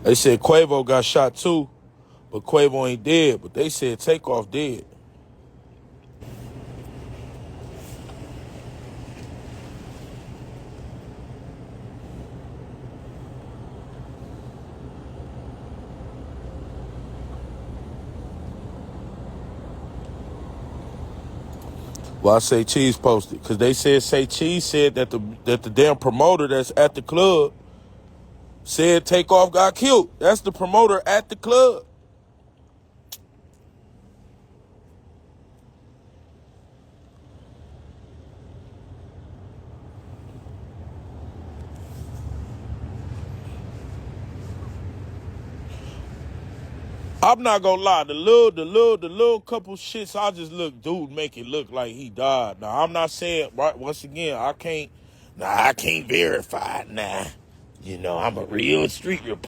They said Quavo got shot too, but Quavo ain't dead. But they said Takeoff dead. Well, I say Cheese posted because they said Say Cheese said that the damn promoter that's at the club said Takeoff got killed. That's the promoter at the club. I'm not gonna lie, the little couple shits I just dude make it look like he died. Now I'm not saying right once again I can't verify it. Nah. You know, I'm a real street reporter.